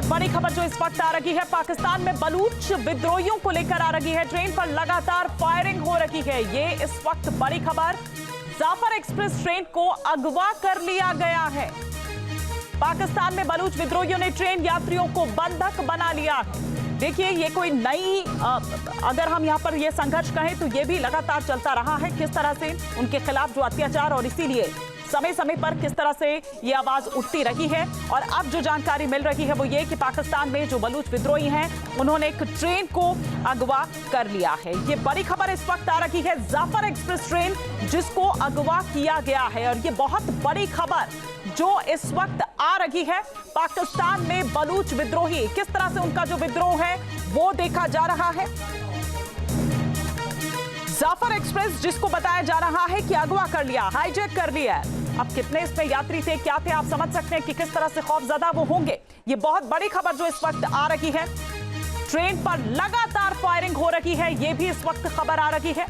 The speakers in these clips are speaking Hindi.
बड़ी खबर जो इस वक्त आ रही है, पाकिस्तान में बलूच विद्रोहियों को लेकर आ रही है। ट्रेन पर लगातार फायरिंग हो रही है। ये इस वक्त बड़ी खबर, जाफर एक्सप्रेस ट्रेन को अगवा कर लिया गया है। पाकिस्तान में बलूच विद्रोहियों ने ट्रेन यात्रियों को बंधक बना लिया। देखिए, ये कोई नई अगर हम यहाँ पर ये संघर्ष कहें तो ये भी लगातार चलता रहा है, किस तरह से उनके खिलाफ जो अत्याचार, और इसीलिए समय समय पर किस तरह से ये आवाज उठती रही है। और अब जो जानकारी मिल रही है वो ये कि पाकिस्तान में जो बलूच विद्रोही हैं उन्होंने एक ट्रेन को अगवा कर लिया है। ये बड़ी खबर इस वक्त आ रही है, जाफर एक्सप्रेस ट्रेन जिसको अगवा किया गया है। और ये बहुत बड़ी खबर जो इस वक्त आ रही है, पाकिस्तान में बलूच विद्रोही, किस तरह से उनका जो विद्रोह है वो देखा जा रहा है। जाफर एक्सप्रेस जिसको बताया जा रहा है कि अगवा कर लिया, हाईजैक कर लिया। अब कितने इसमें यात्री थे, क्या थे, आप समझ सकते हैं कि किस तरह से खौफजदा वो होंगे। ये बहुत बड़ी खबर जो इस वक्त आ रही है। ट्रेन पर लगातार फायरिंग हो रही है, ये भी इस वक्त खबर आ रही है।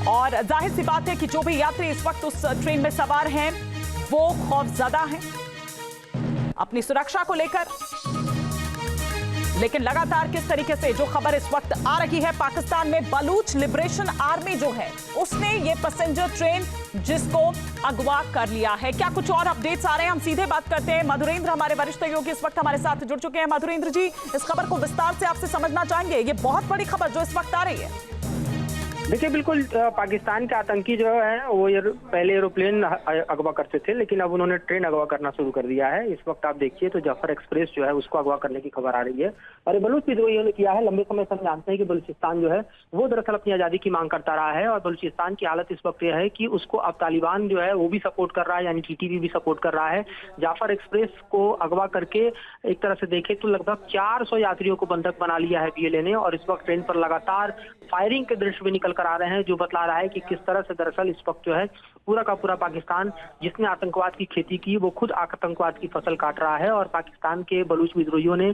और जाहिर सी बात है कि जो भी यात्री इस वक्त उस ट्रेन में सवार हैं वो खौफजदा हैं अपनी सुरक्षा को लेकर। लेकिन लगातार किस तरीके से जो खबर इस वक्त आ रही है, पाकिस्तान में बलूच लिबरेशन आर्मी जो है उसने ये पैसेंजर ट्रेन जिसको अगवा कर लिया है। क्या कुछ और अपडेट्स आ रहे हैं, हम सीधे बात करते हैं। मधुरेंद्र हमारे वरिष्ठ सहयोगी इस वक्त हमारे साथ जुड़ चुके हैं। मधुरेंद्र जी, इस खबर को विस्तार से आपसे समझना चाहेंगे। ये बहुत बड़ी खबर जो इस वक्त आ रही है। देखिए, बिल्कुल पाकिस्तान के आतंकी जो है वो पहले एरोप्लेन अगवा करते थे, लेकिन अब उन्होंने ट्रेन अगवा करना शुरू कर दिया है। इस वक्त आप देखिए तो जाफर एक्सप्रेस जो है उसको अगवा करने की खबर आ रही है। और ये बलूच विद्रोहियों ने किया है। लंबे समय से हम जानते हैं कि बलूचिस्तान जो है वो दरअसल अपनी आज़ादी की मांग करता रहा है। और बलूचिस्तान की हालत इस वक्त यह है कि उसको अब तालिबान जो है वो भी सपोर्ट कर रहा है, यानी टीटीपी भी सपोर्ट कर रहा है। जाफर एक्सप्रेस को अगवा करके एक तरह से देखें तो लगभग 400 यात्रियों को बंधक बना लिया है बीएलए ने। और इस वक्त ट्रेन पर लगातार फायरिंग के दृश्य भी निकल कर आ रहे हैं, जो बतला रहा है कि किस तरह से दरअसल इस वक्त जो है पूरा का पूरा पाकिस्तान जिसने आतंकवाद की खेती की वो खुद आतंकवाद की फसल काट रहा है। और पाकिस्तान के बलूच विद्रोहियों ने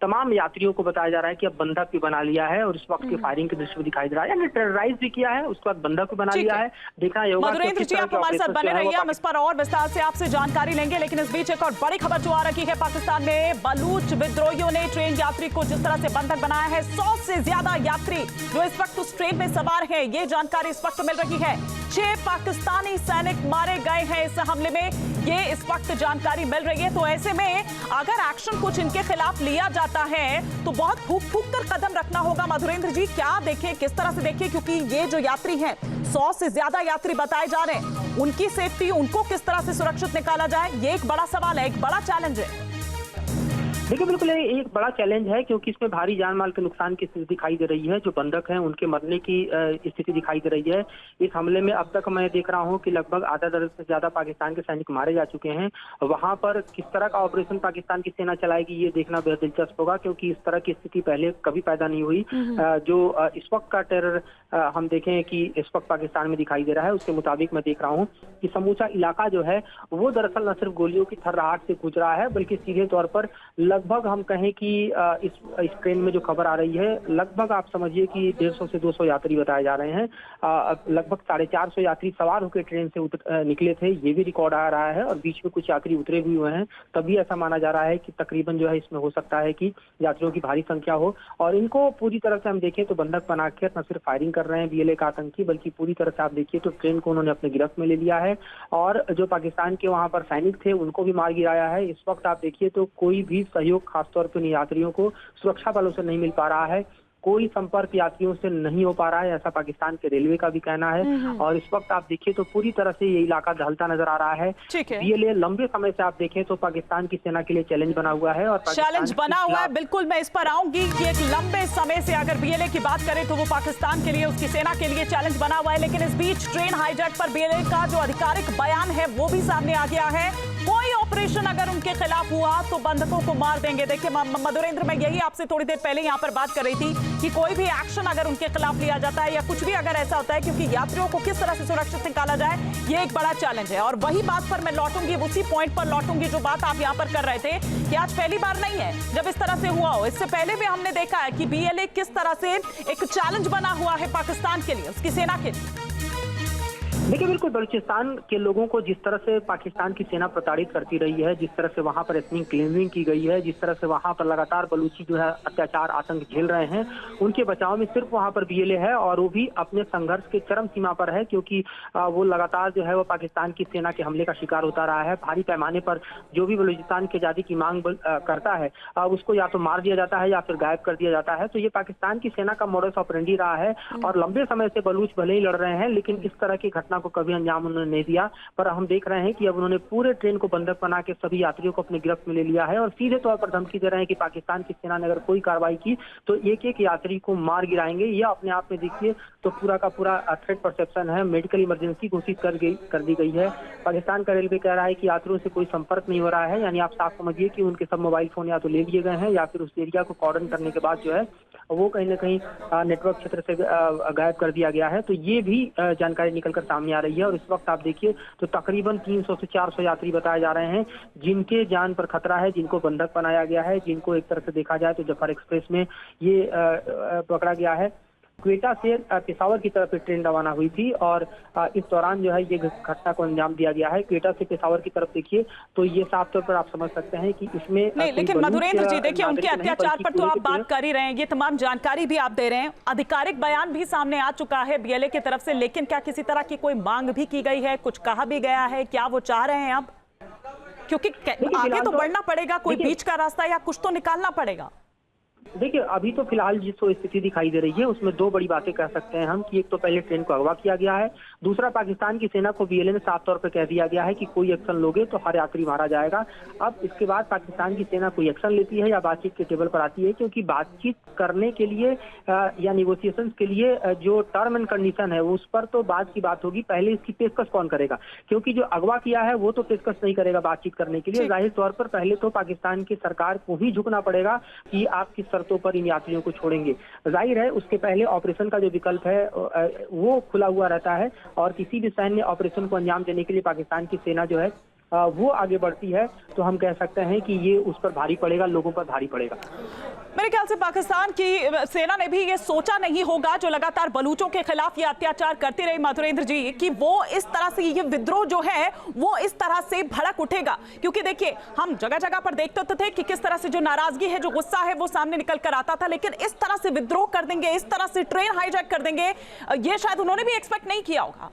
तमाम यात्रियों को बताया जा रहा है कि अब बंधक भी बना लिया है। और इस वक्त की फायरिंग के दृश्य भी दिखाई दे रहा है, यानी टेरराइज भी किया है, उसके बाद बंधक भी बना लिया है। देखना होगा। मधुरेंद्र जी, आप हमारे साथ बने रहिए, हम इस पर और विस्तार से आपसे जानकारी लेंगे। लेकिन इस बीच एक और बड़ी खबर जो आ रही है, पाकिस्तान में बलूच विद्रोहियों ने ट्रेन यात्री को जिस तरह से बंधक बनाया है, 100 से ज्यादा यात्री जो इस वक्त उस ट्रेन में सवार हैं, ये जानकारी इस वक्त मिल रही है। 6 पाकिस्तानी सैनिक मारे गए हैं इस हमले में, ये इस वक्त जानकारी मिल रही है। तो ऐसे में अगर एक्शन कुछ इनके खिलाफ लिया जाता है तो बहुत फूंक फूंक कर कदम रखना होगा। मधुरेंद्र जी, क्या देखें, किस तरह से देखें, क्योंकि ये जो यात्री हैं 100 से ज्यादा यात्री बताए जा रहे हैं, उनकी सेफ्टी, उनको किस तरह से सुरक्षित निकाला जाए, ये एक बड़ा सवाल है, एक बड़ा चैलेंज है। देखिए, बिल्कुल एक बड़ा चैलेंज है, क्योंकि इसमें भारी जान माल के नुकसान की स्थिति दिखाई दे रही है। जो बंधक हैं उनके मरने की स्थिति दिखाई दे रही है। इस हमले में अब तक मैं देख रहा हूं कि लगभग आधा दर्जन से ज्यादा पाकिस्तान के सैनिक मारे जा चुके हैं। वहां पर किस तरह का ऑपरेशन पाकिस्तान की सेना चलाएगी ये देखना बेहद दिलचस्प होगा, क्योंकि इस तरह की स्थिति पहले कभी पैदा नहीं हुई। जो इस वक्त का टेरर हम देखें कि इस वक्त पाकिस्तान में दिखाई दे रहा है, उसके मुताबिक मैं देख रहा हूँ कि समूचा इलाका जो है वो दरअसल न सिर्फ गोलियों की थर्राहट से गूंज रहा है, बल्कि सीधे तौर पर लगभग हम कहें कि इस ट्रेन में जो खबर आ रही है, लगभग आप समझिए कि 150 से 200 यात्री बताए जा रहे हैं। लगभग 450 यात्री सवार होकर ट्रेन से निकले थे, ये भी रिकॉर्ड आ रहा है। और बीच में कुछ यात्री उतरे भी हुए हैं, तभी ऐसा माना जा रहा है कि तकरीबन जो है इसमें हो सकता है कि यात्रियों की भारी संख्या हो। और इनको पूरी तरह से हम देखें तो बंधक बना के न सिर्फ फायरिंग कर रहे हैं बीएलए का आतंकी, बल्कि पूरी तरह से आप देखिए तो ट्रेन को उन्होंने अपने गिरफ्त में ले लिया है। और जो पाकिस्तान के वहां पर सैनिक थे उनको भी मार गिराया है। इस वक्त आप देखिए तो कोई भी सहयोग खासतौर पर यात्रियों को सुरक्षा बलों से नहीं मिल पा रहा है, कोई संपर्क यात्रियों से नहीं हो पा रहा है, ऐसा पाकिस्तान के रेलवे का भी कहना है। और इस वक्त आप देखिए तो पूरी तरह से ये इलाका दहलता नजर आ रहा है। बीएलए लंबे समय से आप देखें तो पाकिस्तान की सेना के लिए चैलेंज बना हुआ है। और चैलेंज बना हुआ है, बिल्कुल मैं इस पर आऊंगी कि एक लंबे समय से अगर बीएलए की बात करें तो वो पाकिस्तान के लिए, उसकी सेना के लिए चैलेंज बना हुआ है। लेकिन इस बीच ट्रेन हाईजैक पर बीएलए का जो आधिकारिक बयान है वो भी सामने आ गया है। कोई ऑपरेशन अगर उनके खिलाफ हुआ तो बंधकों को मार देंगे। देखिए मधुरेंद्र, मैं यही आपसे थोड़ी देर पहले यहाँ पर बात कर रही थी कि कोई भी एक्शन अगर उनके खिलाफ लिया जाता है या कुछ भी अगर ऐसा होता है, क्योंकि यात्रियों को किस तरह से सुरक्षित निकाला जाए ये एक बड़ा चैलेंज है। और वही बात पर मैं लौटूंगी, उसी पॉइंट पर लौटूंगी जो बात आप यहाँ पर कर रहे थे कि आज पहली बार नहीं है जब इस तरह से हुआ हो। इससे पहले भी हमने देखा है कि बीएलए किस तरह से एक चैलेंज बना हुआ है पाकिस्तान के लिए, उसकी सेना के लिए। देखिए बिल्कुल, बलूचिस्तान के लोगों को जिस तरह से पाकिस्तान की सेना प्रताड़ित करती रही है, जिस तरह से वहां पर एथनिक क्लींजिंग की गई है, जिस तरह से वहां पर लगातार बलूची जो है अत्याचार आतंक झेल रहे हैं, उनके बचाव में सिर्फ वहां पर बीएलए है और वो भी अपने संघर्ष के चरम सीमा पर है, क्योंकि वो लगातार जो है वो पाकिस्तान की सेना के हमले का शिकार होता रहा है। भारी पैमाने पर जो भी बलूचिस्तान की आजादी की मांग करता है उसको या तो मार दिया जाता है या फिर गायब कर दिया जाता है। तो ये पाकिस्तान की सेना का मोडस ऑपरेंडी रहा है और लंबे समय से बलूच भले ही लड़ रहे हैं, लेकिन इस तरह की घटना को कभी अंजाम उन्होंने नहीं दिया। पर हम देख रहे हैं कि अब उन्होंने पूरे ट्रेन को बंधक बना के सभी यात्रियों को अपने गिरफ्त में ले लिया है और सीधे तौर पर धमकी दे रहे हैं कि पाकिस्तान की सेना ने अगर कोई कार्रवाई की तो एक एक यात्री को मार गिराएंगे। यह अपने आप में देखिए तो पूरा का पूरा थ्रेट परसेप्शन है। मेडिकल इमरजेंसी घोषित कर दी गई है। पाकिस्तान का रेलवे कह रहा है कि यात्रियों से कोई संपर्क नहीं हो रहा है, यानी आप साफ समझिए कि उनके सब मोबाइल फोन या तो ले लिए गए हैं या फिर उस एरिया को कॉर्डन करने के बाद जो है वो कहीं ना कहीं नेटवर्क क्षेत्र से गायब कर दिया गया है। तो ये भी जानकारी निकलकर सामने आ रही है और इस वक्त आप देखिए तो तकरीबन 300 से 400 यात्री बताए जा रहे हैं जिनके जान पर खतरा है, जिनको बंधक बनाया गया है, जिनको एक तरह से देखा जाए तो जफर एक्सप्रेस में ये पकड़ा गया है। क्वेटा से पेशावर की तरफ ट्रेन रवाना हुई थी और इस दौरान जो है ये घटना को अंजाम दिया गया है। क्वेटा से पेशावर की तरफ देखिए तो ये साफ तौर पर आप समझ सकते हैं कि इसमें नहीं, लेकिन मधुरेंद्र जी देखिए उनके अत्याचार पर तो आप बात कर ही रहे हैं, ये तमाम जानकारी भी आप दे रहे हैं, आधिकारिक बयान भी सामने आ चुका है बीएलए की तरफ से, लेकिन क्या किसी तरह की कोई मांग भी की गई है, कुछ कहा भी गया है, क्या वो चाह रहे हैं अब? क्योंकि आगे तो बढ़ना पड़ेगा, कोई बीच का रास्ता या कुछ तो निकालना पड़ेगा। देखिए अभी तो फिलहाल जिस स्थिति दिखाई दे रही है उसमें दो बड़ी बातें कह सकते हैं हम कि एक तो पहले ट्रेन को अगवा किया गया है, दूसरा पाकिस्तान की सेना को बीएलए ने साफ तौर पर कह दिया गया है कि कोई एक्शन लोगे तो हर यात्री मारा जाएगा। अब इसके बाद पाकिस्तान की सेना कोई एक्शन लेती है या बातचीत के टेबल पर आती है, क्योंकि बातचीत करने के लिए या निगोशिएशन के लिए जो टर्म एंड कंडीशन है उस पर तो बात की बात होगी, पहले इसकी पेशकश कौन करेगा, क्योंकि जो अगवा किया है वो तो पेशकश नहीं करेगा बातचीत करने के लिए। जाहिर तौर पर पहले तो पाकिस्तान की सरकार को ही झुकना पड़ेगा कि आप किस शर्तों पर इन यात्रियों को छोड़ेंगे। जाहिर है उसके पहले ऑपरेशन का जो विकल्प है वो खुला हुआ रहता है और किसी भी सैन्य ऑपरेशन को अंजाम देने के लिए पाकिस्तान की सेना जो है वो आगे बढ़ती है तो हम कह सकते हैं कि ये उस पर भारी पड़ेगा, लोगों पर भारी पड़ेगा। मेरे ख्याल से पाकिस्तान की सेना ने भी ये सोचा नहीं होगा, जो लगातार बलूचों के खिलाफ ये अत्याचार करती रही मधुरेंद्र जी, कि वो इस तरह से ये विद्रोह जो है वो इस तरह से भड़क उठेगा। क्योंकि देखिए हम जगह जगह पर देखते थे कि किस तरह से जो नाराजगी है, जो गुस्सा है वो सामने निकल कर आता था, लेकिन इस तरह से विद्रोह कर देंगे, इस तरह से ट्रेन हाईजैक कर देंगे, ये शायद उन्होंने भी एक्सपेक्ट नहीं किया होगा।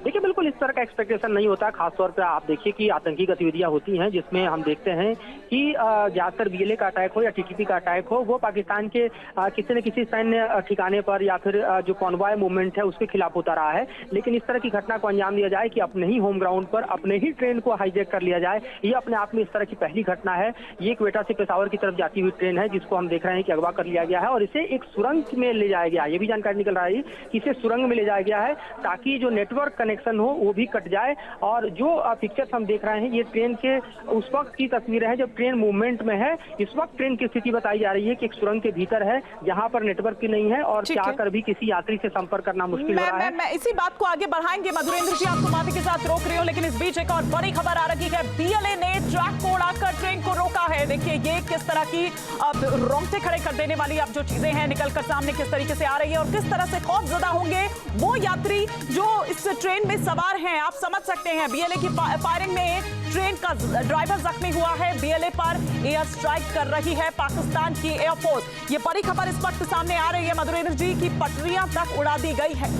देखिए बिल्कुल इस तरह का एक्सपेक्टेशन नहीं होता। खासतौर पे आप देखिए कि आतंकी गतिविधियां होती हैं जिसमें हम देखते हैं कि ज्यादातर बीएलए का अटैक हो या टीटीपी का अटैक हो वो पाकिस्तान के किसी न किसी सैन्य ठिकाने पर या फिर जो कॉन्वॉय मूवमेंट है उसके खिलाफ होता रहा है। लेकिन इस तरह की घटना को अंजाम दिया जाए कि अपने ही होम ग्राउंड पर अपने ही ट्रेन को हाईजैक कर लिया जाए, ये अपने आप में इस तरह की पहली घटना है। ये क्वेटा से पेशावर की तरफ जाती हुई ट्रेन है जिसको हम देख रहे हैं कि अगवा कर लिया गया है और इसे एक सुरंग में ले जाया गया। ये भी जानकारी निकल रहा है कि इसे सुरंग में ले जाया गया है ताकि जो नेटवर्क कनेक्शन हो वो भी कट जाए। और जो पिक्चर्स हम देख रहे हैं ये ट्रेन के उस वक्त की तस्वीरें हैं जब ट्रेन मूवमेंट में है। इस वक्त ट्रेन की स्थिति बताई जा रही है कि एक सुरंग के भीतर है जहां पर नेटवर्क भी नहीं है और चाहकर भी किसी यात्री से संपर्क करना मुश्किल हो रहा है। मैं इसी बात को आगे बढ़ाएंगे मधुरेंद्र जी, आपको माफी के साथ रोक रही हूँ, लेकिन इस बीच एक और बड़ी खबर आ रही है। बीएलए ने ट्रैक को उड़ाकर ट्रेन को रोका है। देखिए ये किस तरह की अब रोंगटे खड़े कर देने वाली अब जो चीजें हैं निकलकर सामने किस तरीके से आ रही है और किस तरह से खौफजदा होंगे वो यात्री जो इस ट्रेन में सवार हैं। आप समझ सकते हैं बीएलए की फायरिंग में ट्रेन का ड्राइवर जख्मी हुआ है। बीएलए पर एयर स्ट्राइक कर रही है पाकिस्तान की एयरफोर्स। ये बड़ी खबर इस वक्त सामने आ रही है मधुरेंद्र जी की पटरियां तक उड़ा दी गई है।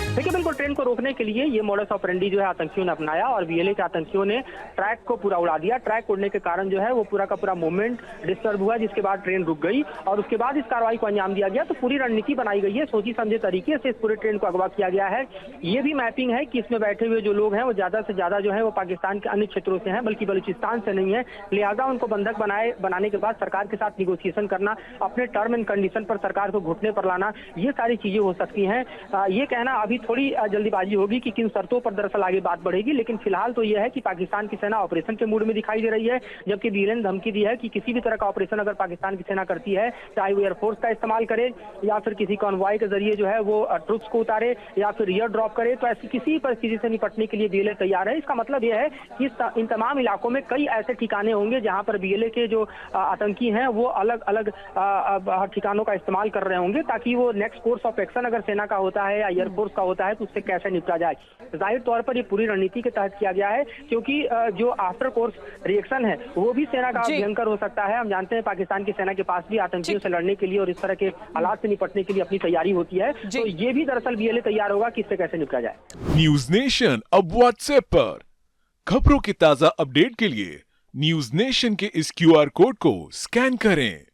देखिए बिल्कुल ट्रेन को रोकने के लिए ये मॉडस ऑपरेंडी जो है आतंकियों ने अपनाया और बीएलए के आतंकियों ने ट्रैक को पूरा उड़ा दिया। ट्रैक उड़ने के कारण जो है वो पूरा का पूरा मूवमेंट डिस्टर्ब हुआ, जिसके बाद ट्रेन रुक गई और उसके बाद इस कार्रवाई को अंजाम दिया गया। तो पूरी रणनीति बनाई गई है, सोची समझे तरीके से इस पूरे ट्रेन को अगवा किया गया है। ये भी मैपिंग है कि इसमें बैठे हुए जो लोग हैं वो ज्यादा से ज्यादा जो है वो पाकिस्तान के अन्य क्षेत्रों से हैं, बल्कि बलूचिस्तान से नहीं है। लिहाजा उनको बंधक बनाने के बाद सरकार के साथ निगोशिएशन करना, अपने टर्म एंड कंडीशन पर सरकार को घुटने पर लाना, ये सारी चीजें हो सकती हैं। ये कहना अभी थोड़ी जल्दीबाजी होगी कि किन शर्तों पर दरअसल आगे बात बढ़ेगी, लेकिन फिलहाल तो यह है कि पाकिस्तान की सेना ऑपरेशन के मूड में दिखाई दे रही है, जबकि बीएलए ने धमकी दी है कि किसी भी तरह का ऑपरेशन अगर पाकिस्तान की सेना करती है, चाहे वो एयरफोर्स का इस्तेमाल करे या फिर किसी कॉन्वॉय के जरिए जो है वो ट्रुप्स को उतारे या फिर एयर ड्रॉप करे, तो ऐसी किसी परिस्थिति से निपटने के लिए बीएलए तैयार है। इसका मतलब यह है कि इन तमाम इलाकों में कई ऐसे ठिकाने होंगे जहां पर बीएलए के जो आतंकी हैं वो अलग अलग ठिकानों का इस्तेमाल कर रहे होंगे ताकि वो नेक्स्ट कोर्स ऑफ एक्शन अगर सेना का होता है या एयरफोर्स का होता है तो उससे कैसे निपटा जाए। जाहिर तौर पर ये पूरी रणनीति के तहत किया गया है, क्योंकि जो आफ्टर कोर्स रिएक्शन है वो भी सेना का भयंकर हो सकता है। हम जानते हैं पाकिस्तान की सेना के पास भी आतंकियों से लड़ने के लिए और इस तरह के हालात से निपटने के लिए अपनी तैयारी होती है, तो ये भी दरअसल बीएलए तैयार होगा कि इससे कैसे निपटा जाए। न्यूज नेशन अब व्हाट्सएप पर खबरों की ताजा अपडेट के लिए न्यूज नेशन के इस QR कोड को स्कैन करें।